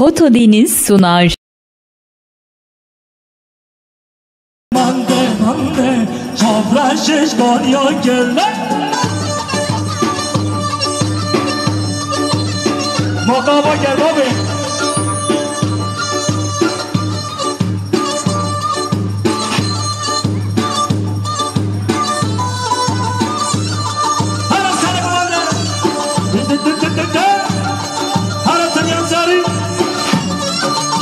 Foto Deniz sunar. Mande çapraşış ganya gelle Makama gel abi Hala sana kumanda Hala tanıyan zari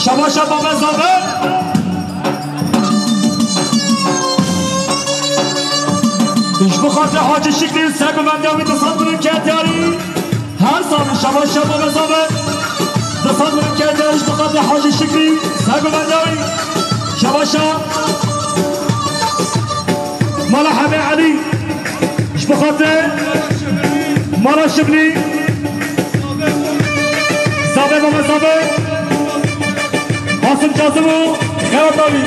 Şaba şaba mezabe İş bu kadar hacı şekli sevgi bende bir tasavvurun kendiyari Her zaman şaba şaba mezabe tasavvurun kendiyari İş bu kadar hacı şekli sevgi bende şaba şaba Mala Hami Ali İş bu kadar Mala Şibli Zabe ve mezabe Asım Kazımı Kağıt abi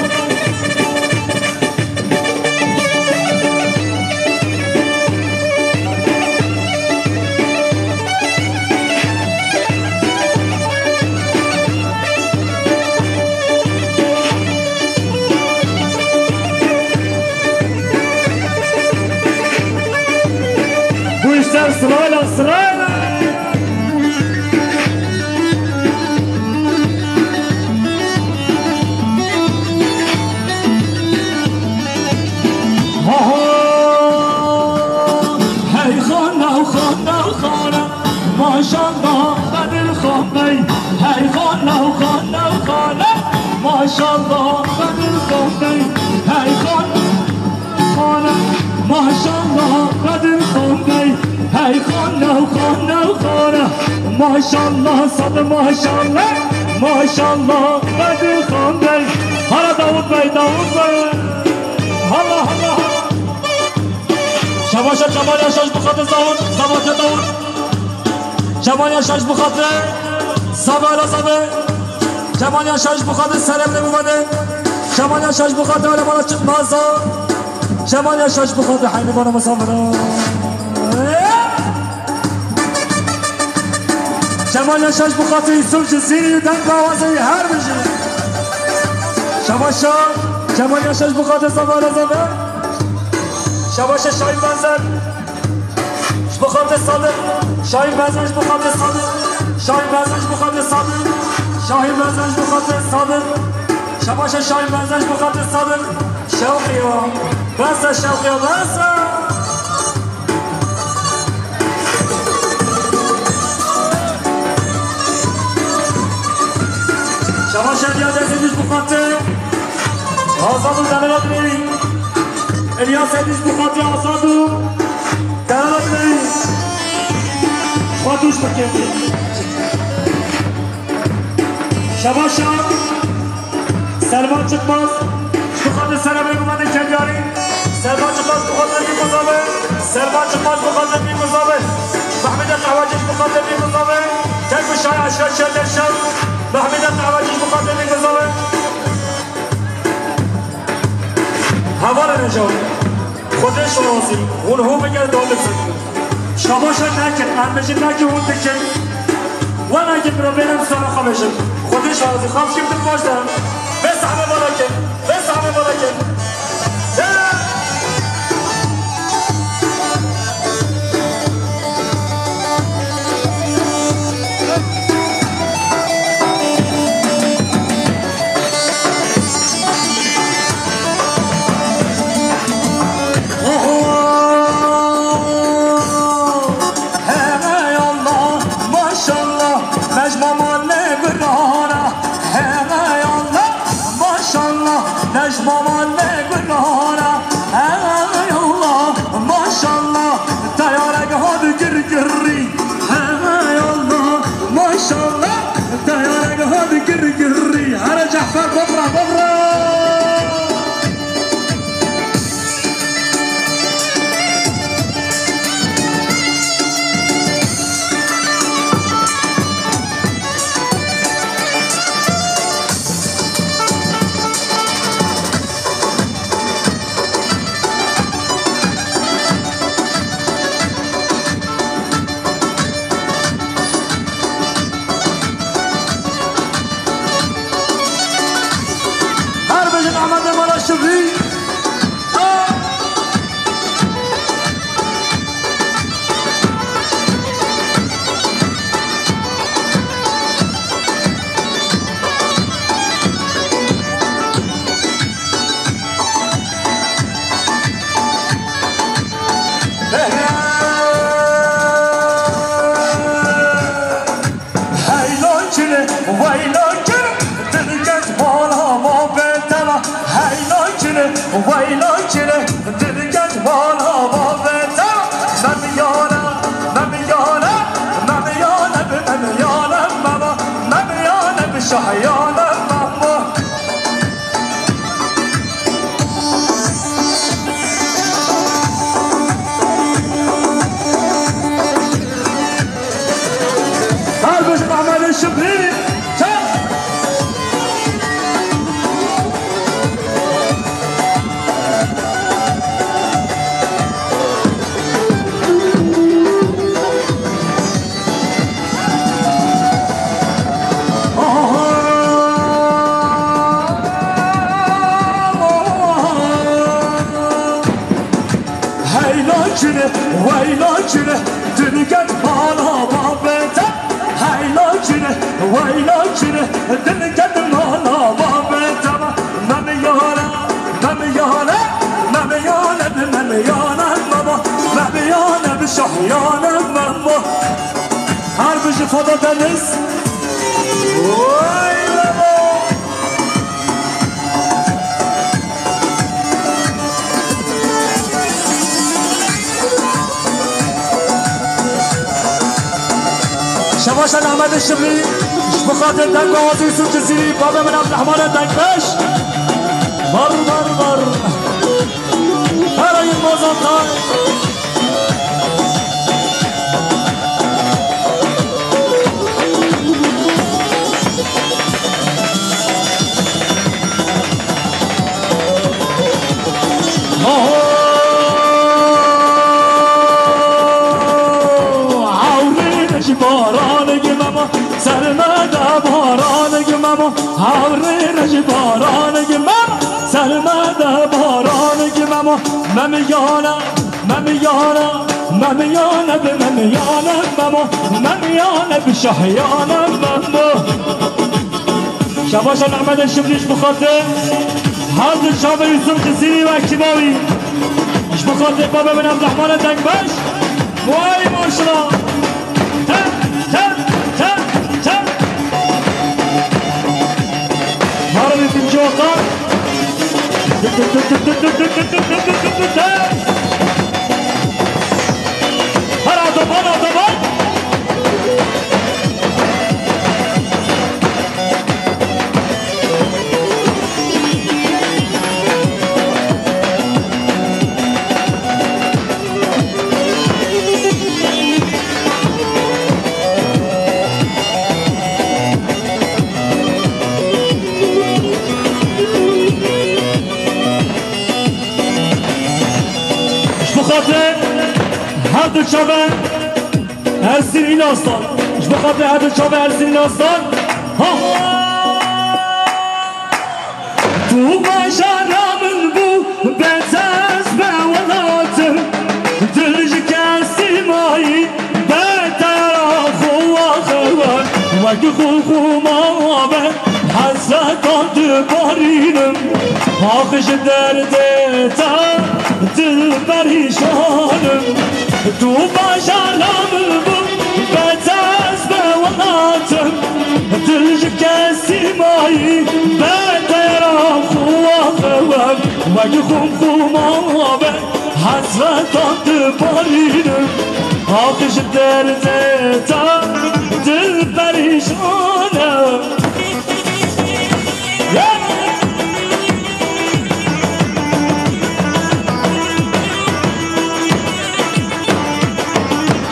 Bu işler sırayla sırayla Hey khana khana khana Maşallah Bedir Khan Bey Hey khana khana khana Maşallah Bedir Khan Bey Hey khana Maşallah Bedir Khan Bey Hey khana khana khana Maşallah sadı maşallah Maşallah Bedir Khan Bey Hala Davut Bey Davut Bey Allah Allah Şabaşa Cemal Yaşaş bu kadar zavut Zavatya Davut Cemal Yaşaş bu kadar Sabahla Zabı Cemal Yaşaş bu kadar Seremli Muvadı Cemal Yaşaş bu kadar öyle bana çıkmazsa Cemal Yaşaş bu kadar Hayni bana masafırı Cemal Yaşaş bu kadar İsumcu Ziriyü'den davazı her bir şey Şabaşa Cemal Yaşaş bu kadar Sabahla Zabı Şabaşa Şahin Benzer bu kadar sadır Şahin Benzer bu kadar sadır Şahin Benzer bu kadar sadır Şahin Benzer bu kadar sadır Şabaşa Şahin Benzer bu kadar sadır Şevkiyo Benzer Şevkiyo Benzer Şabaşa Diyade Zediş bu kadar Azadun Delalat Bey İlyas Ediş bu kadar Azadun Delalat Bey Fatuş Bakırdı Şabaşa Selvan Çıkmaz Bu kadar Serem'e kumandı kendiyari Selvan Çıkmaz bu kadar bir muzabe Selvan Çıkmaz bu kadar bir muzabe Mahmede Kahvaciş bu kadar bir muzabe Tek bir şay aşağı şerler şer Mahmede Kahvaciş bu kadar bir muzabe Havara Necavı خودش راضی اونها مگر داده زدی شماشا نکن انمجی نکن اون دکن و نگه برو برم سراخه بشن خودش راضی خواب شیفتن باش دارم بس همه بالا کن بس همه بالا کن Necmam anne ويلكن دلقت بالا ما بتما هيلكن ويلكن دلقت بالا ما بتما مميانا مميانا مميانا بمميانا ماما مميانا بشحيانا ماما هربش محمد الشبلي ويلكن دلقت بالا ما بتا هيلكن ويلكن دلقت بالا ما بتا مميانا مميانا مميانا بمميانا ماما مميانا بشحيانا ماما هربش فضا دنس شباشا احمد الشبلي بخاطر دنگ آزوی سوچ زیری بابا من عبدالرحمن دنگش بر بر بر برای مازندران سرمدا باران گمم هاوری رج باران گمم سرمدا باران گمم ممیانا ممیانا ممیانا بممیانا ماما ممیانا بشحیانا ماما شباشا احمد الشبلیش بخاطر حاضر شاب یوسف جزیری و اکتباوی اش بخاطر بابا من عبدالرحمن دنگبش وای ماشاءالله هربي في الجوقة هلا ضمان ضمان هر شبه هر سنین آستان اش بخاطر هر شبه هر سنین آستان تو باشرامن بو بتاز به ولاتم دلج کسی مایی بتر خواه خواه وقت خواه به حسرتان دبارینم آخش درده تا دل پریشانم تو باشرام بو بتاز به ولاتم دلج کسی مایی بترم خواه خواه وقت خواه به حسرتان دبارینم آخش درده تا دل پریشانم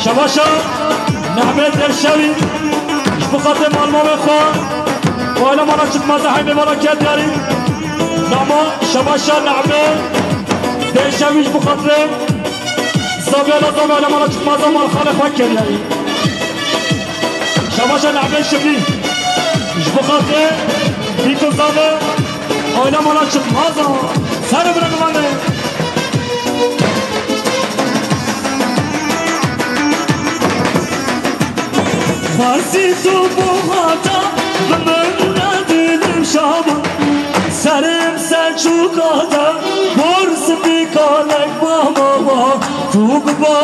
شباشا نحمد درشوی اش بخاطر مالما بخواه و الان مانا چک مزحی ببرکت داریم نما شباشا نحمد درشوی اش بخاطر زابیالا زابی الان مانا چک مزا مال خاله خواه کرد داریم شباشا نحمد شبلی اش بخاطر بیکن زابی الان مانا چک مزا سر برنگمانه خاصی تو بخاطر بمن ندیدم شما سرم سرچوکاتا برس بیکالک بابا تو با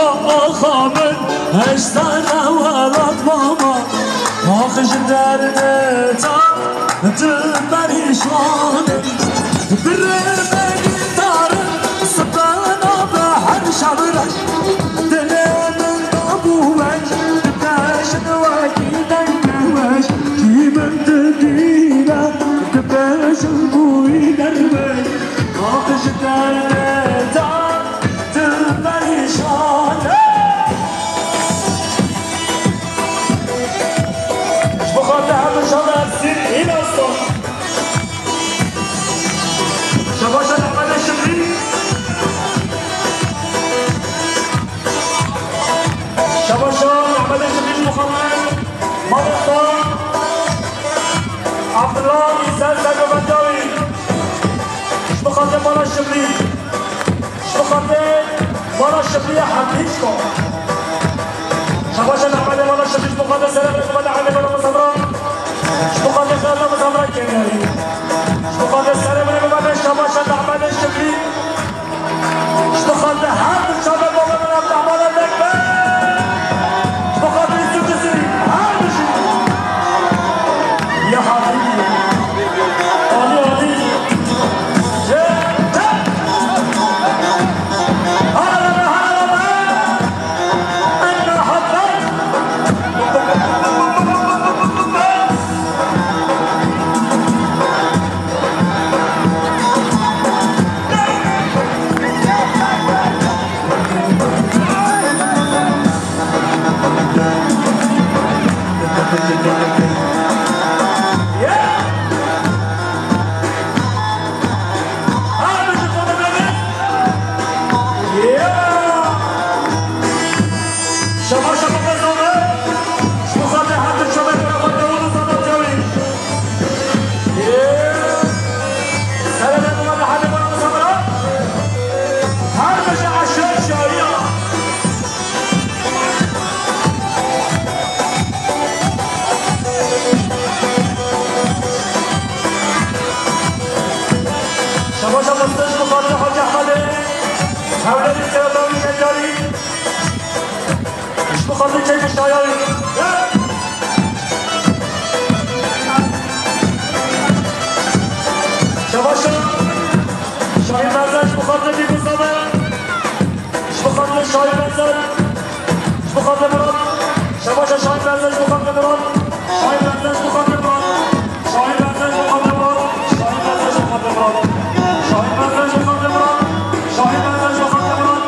آخامن هشتن اولاد بابا آخش درد تا پریشانه بره بگی دارم سبانا به هر شبرش دل من نبوش دشن و گیدنگوش کی من دگیرم دبشن بوی درمش آخش درد تا پریشانه این اصلا شباش احمد شبری شباش احمد شبری محمد مالکان عبدالله ایسر سگ و بنداوی شبخاطر مالا شبری شبخاطر مالا شبری حمیش کن شباش احمد مالا شبری شبخاطر سلام احمد علی مالا مصدران شبخاطر خیالنا مصدران کنیاری شبخاطر سلام احمد شباش احمد شبری شبخاطر هر شبه موقع من عبد احمد النکبه شبخاطر یوسف جزیری هر بشی یا حبیبی عالی عالی شاهین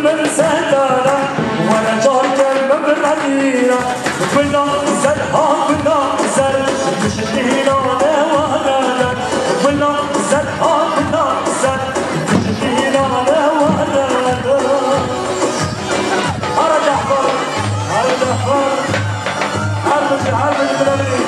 من سهدانا وانا جار كلمة بالمدينة بنا زرها بنا زر تشدينا لوانا بنا زرها بنا زر تشدينا لوانا هرا جحفر هرا جحفر عربج بلبني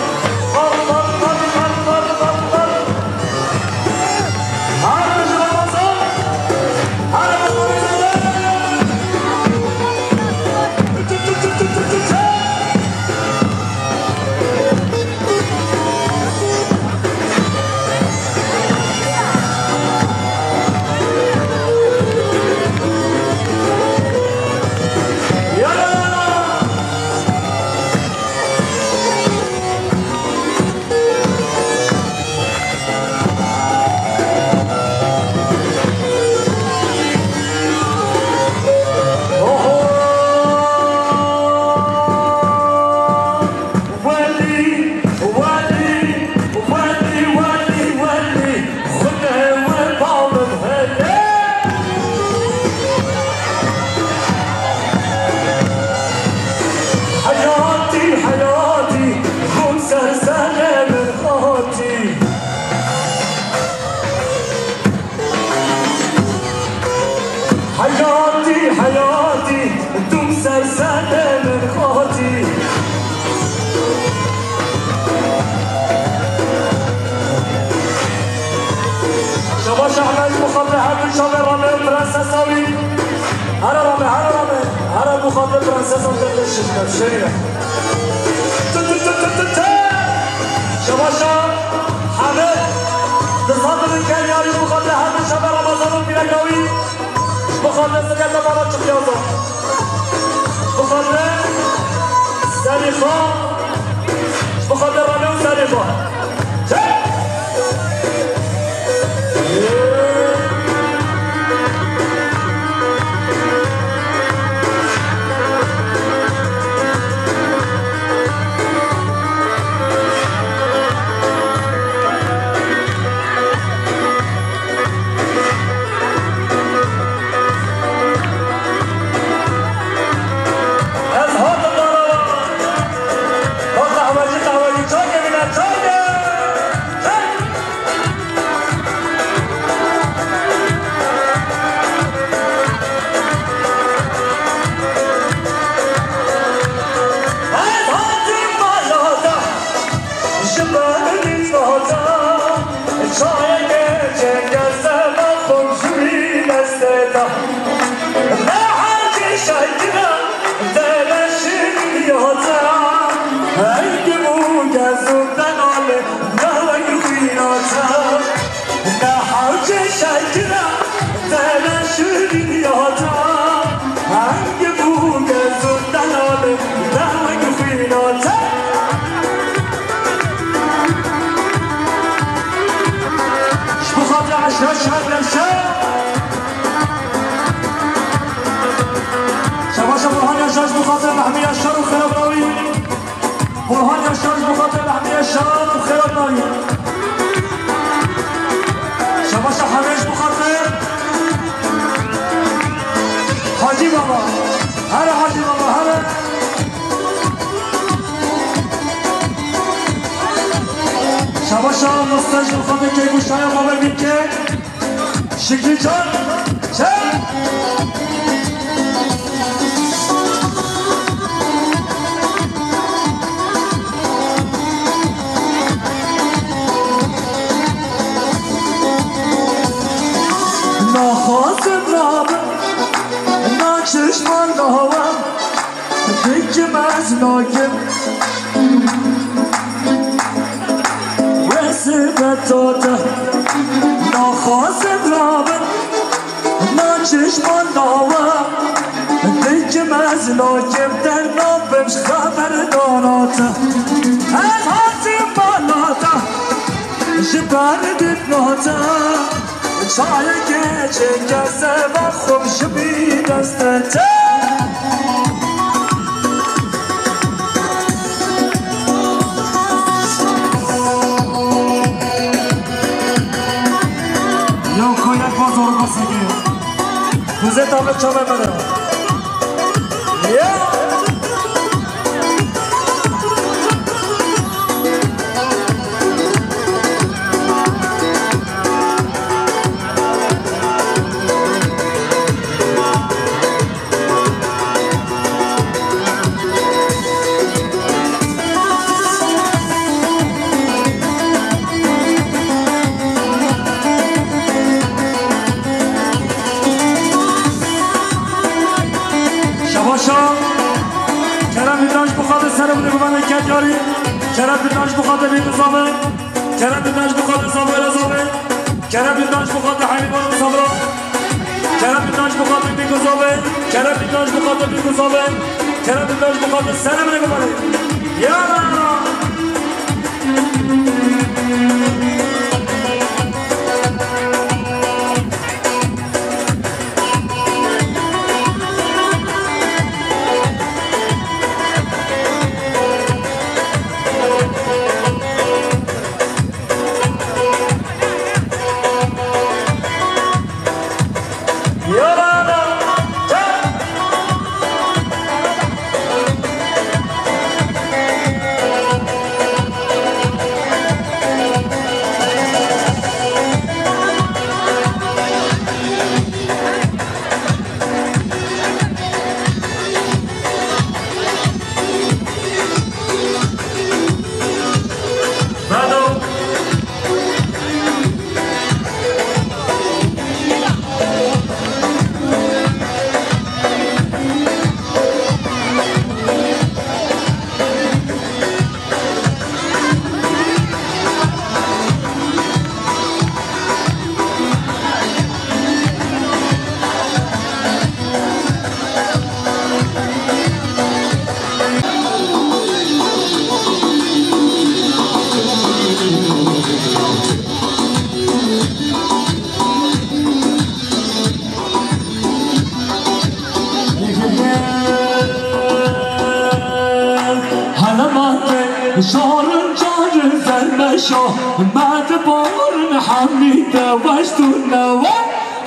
حياتي انتم سلسلة من خوتي شباش احمد مخاطر حبل شبه رامي برنسساوي هرا رامي هرا مخاطر برنسساوي تدششنا بشرية شباش حمد تصادر الكالياري مخاطر حبل شبه رمضان الميلكاوي بخاطر سكتنا بابا تشخياطا بخاطر سالفة بخاطر رامي وسالفة شباشا برهان يشاش بخاطر محمية الشر وخير براوي برهان يشاش بخاطر محمية الشر وخير براوي شباشا حميش بخاطر حاجي بابا هلا حاجي بابا هلا شباشا مستج بخاطر كي بوشايا بابا بيكي شكلي جان شك ناخذ رابط ناچشمان نهوام دکم از ناکم وسبتاته ناخذ رابط ناچشمان نهوام دکم از ناکم در نابمش خبر داراته از حاطیم بالاته جبردت ناته شاید که چه و خوش بی دستته یا کویت بازار بسگه کوزه تابل چامه منه کرم بیدنش بخاطر بین نظامه کرم بیدنش بخاطر صابر نظامه کرم بیدنش بخاطر حیوان نظامه کرم بیدنش بخاطر بین نظامه کرم بیدنش بخاطر بین نظامه کرم بیدنش بخاطر سلام نگمانه یالا شارن جارن زرمشا مد بارن حمیده وشتون نوه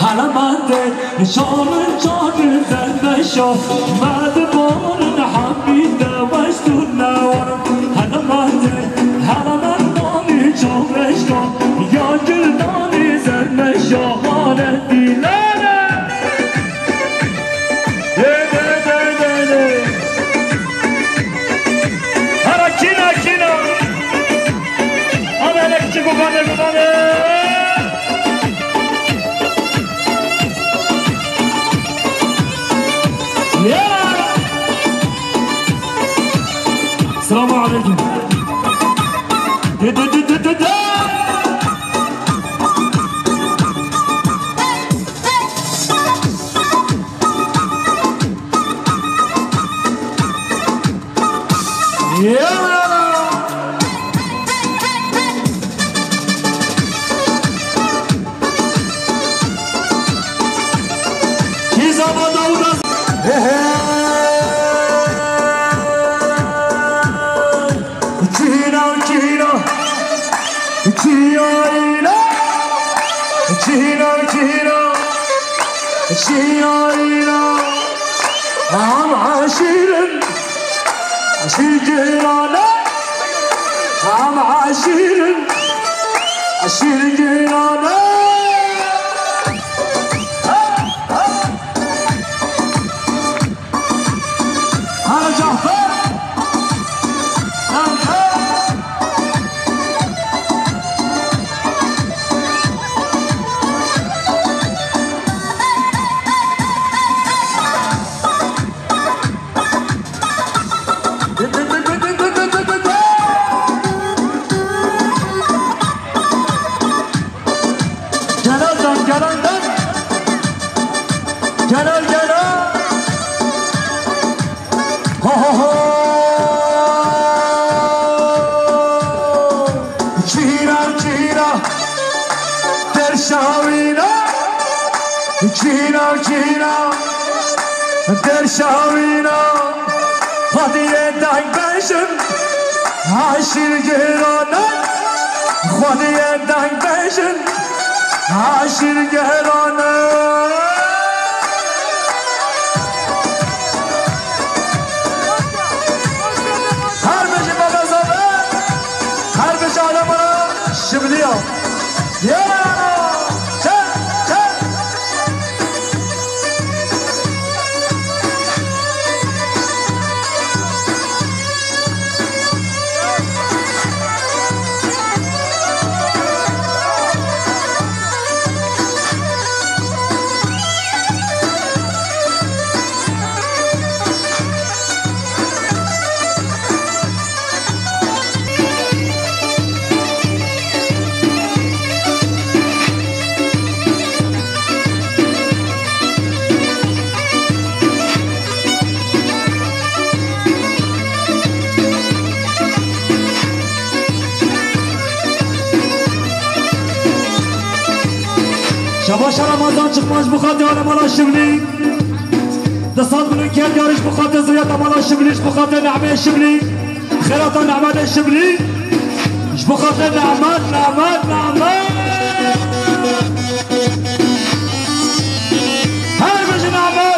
حالا منده شارن جارن زرمشا مد بارن حمیده وشتون نوه حالا من نانی جارش کن یا گلدانی زرمشا حال دیلانه السلام عليكم عم عشير جيرانه عم عشير جيرانه هلا جعفر در شاوینا خودیه دنگ بشم عشیر گرانه خودیه دنگ بشم عشیر گرانه شباش رمضان çıkmaz bu kadar mala şibli دصاد من كان يارش bu kadar ziyada mala şibli bu kadar نعمة şibli خيرات نعمة şibli bu kadar نعمة هاي مش نعمة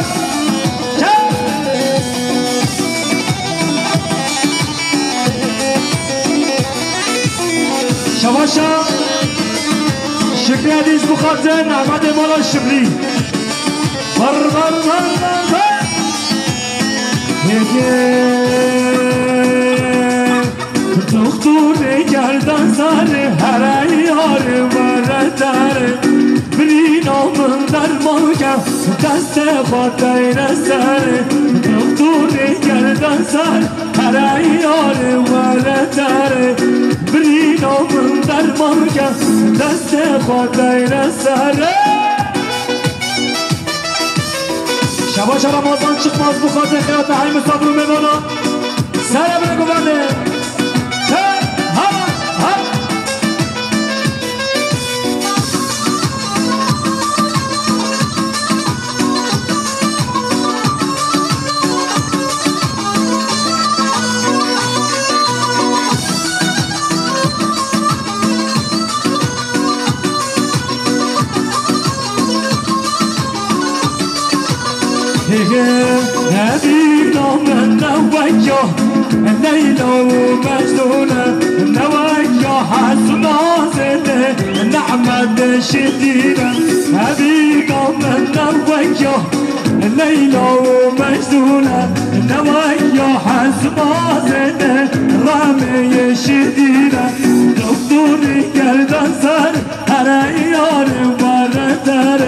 شباشا شكرا ديش بخاطر نعمة مالا الشبلي بر دكتور گردن سر هر یار بردار برینا من در ماگم دست خاطر سر دکتور گردن سر هر یار بردار برینا من در ماگم دست خاطر سر شباش رمضان çıkmaz bu kadar hayat haym sabrı memona سر بگو بنده نبينا من نوجه الليلة ومجنونة نوجه حسنا زنة نعمة شديدة نبينا من نوجه الليلة ومجنونة نوجه حسنا زنة رامي شديدة دكتوري قلبان صار هرايار وبردار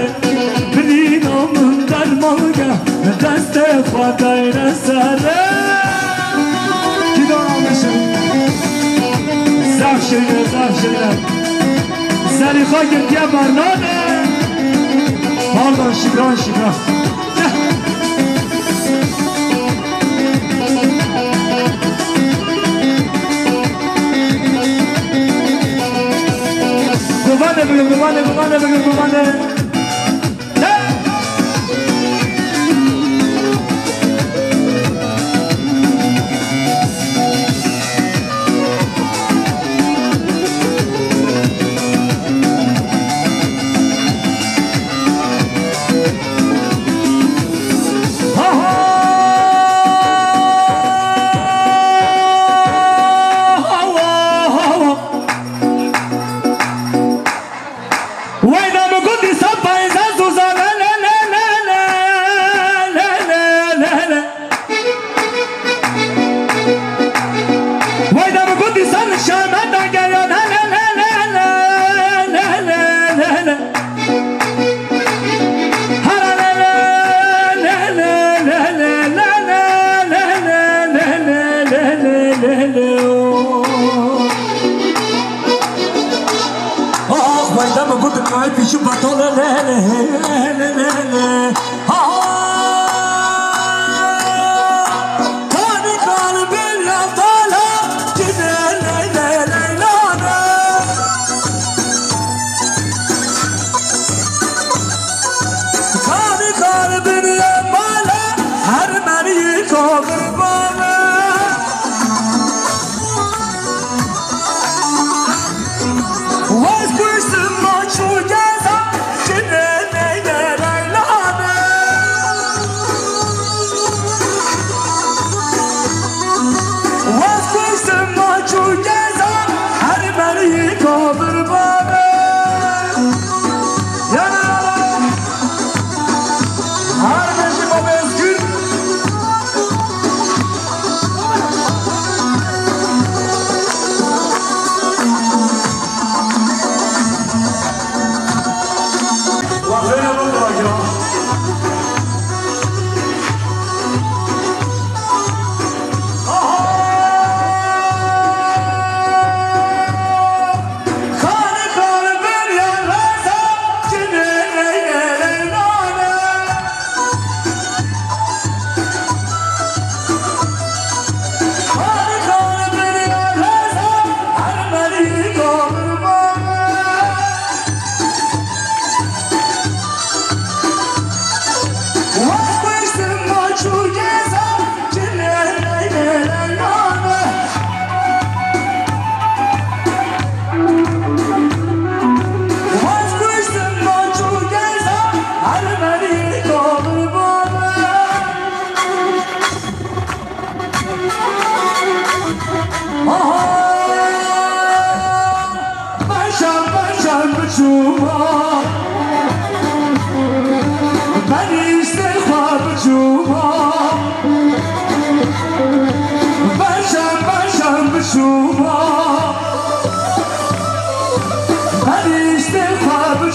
برينا من درمانگه دست خدای سره کی دارم بشه زف شده سری خواه گرگیه برنانه پاردان شکران گوانه پیش بطال کانی قلبی لطالا جنه لیلانه کانی قلبی لطالا هر مری کابربانه واز کشتم ماچوگه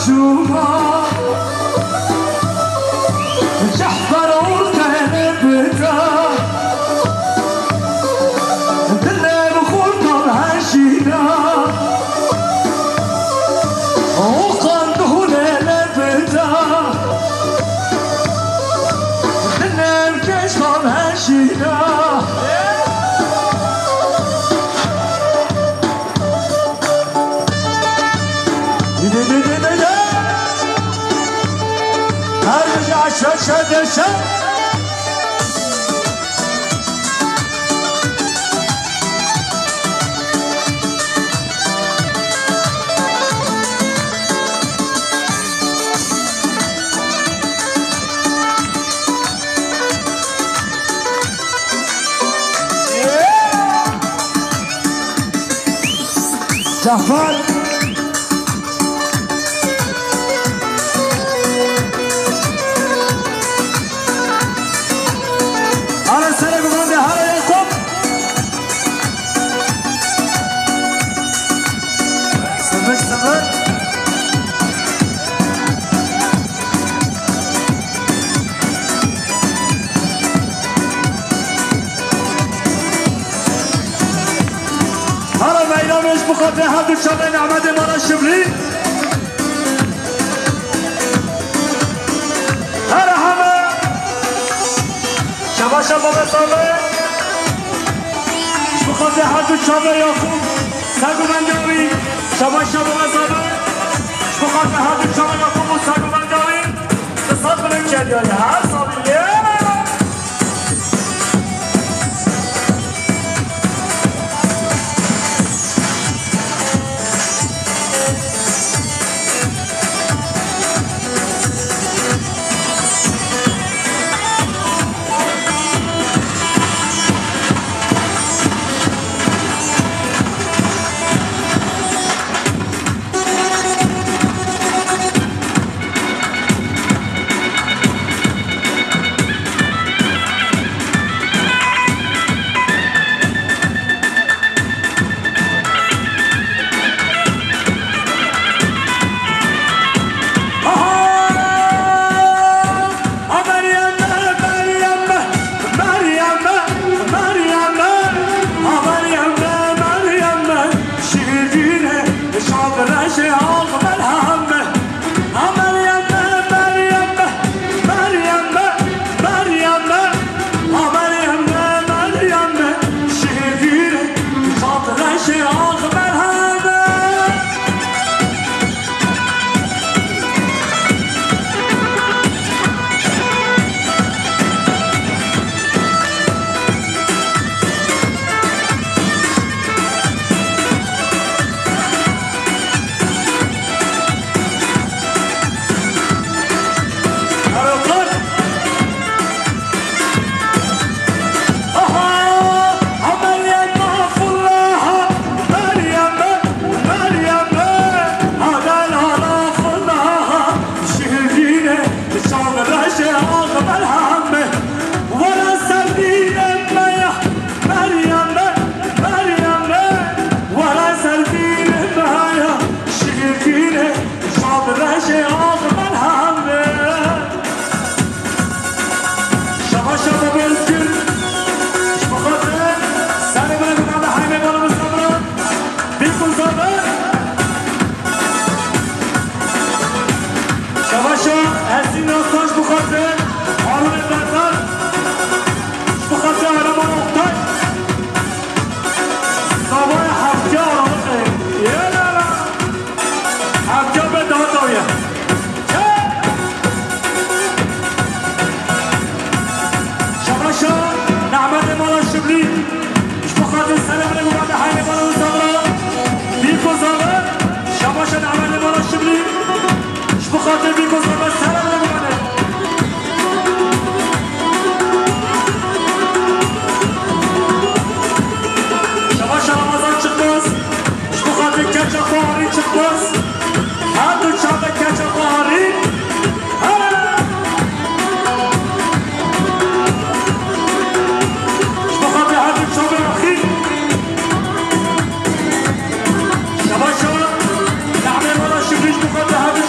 شوما جحفر وركان بدا دلنا بخوطة هشينا وقندونا لبدا دلنا بكشطة هشينا شد جعفر بخاطر هذا الشباب نعمد مرة الشبلي هلا حما شباب شباب صابر بخاطر هذا الشباب ياخو ساقو منجاوي شباب شباب صابر بخاطر هذا الشباب ياخو ساقو منجاوي تصدق من كده هر صابر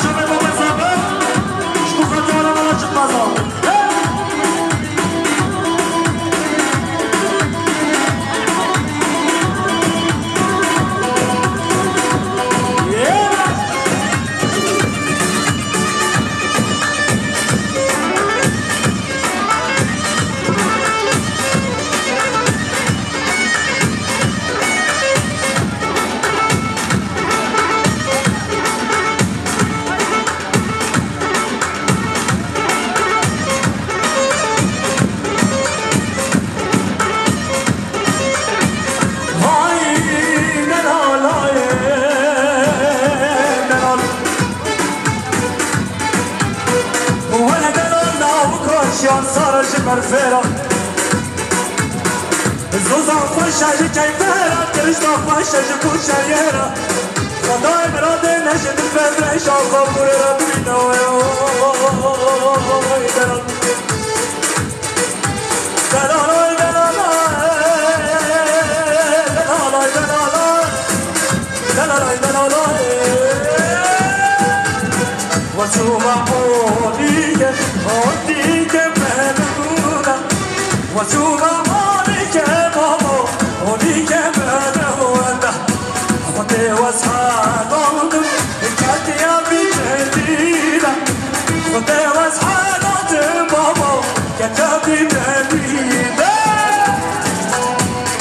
شباب خوشیان سارش مرفرا زوزا خوش از کیفرا دلش با خوش از کوچریرا خدای مراده نشد فبرش آقا کوره را بینه وسوما هونيك هونيك مهنونا وسوما هونيك ماما هونيك مهنونا خدي واسحا نوندم كاتيا بجديدة خدي واسحا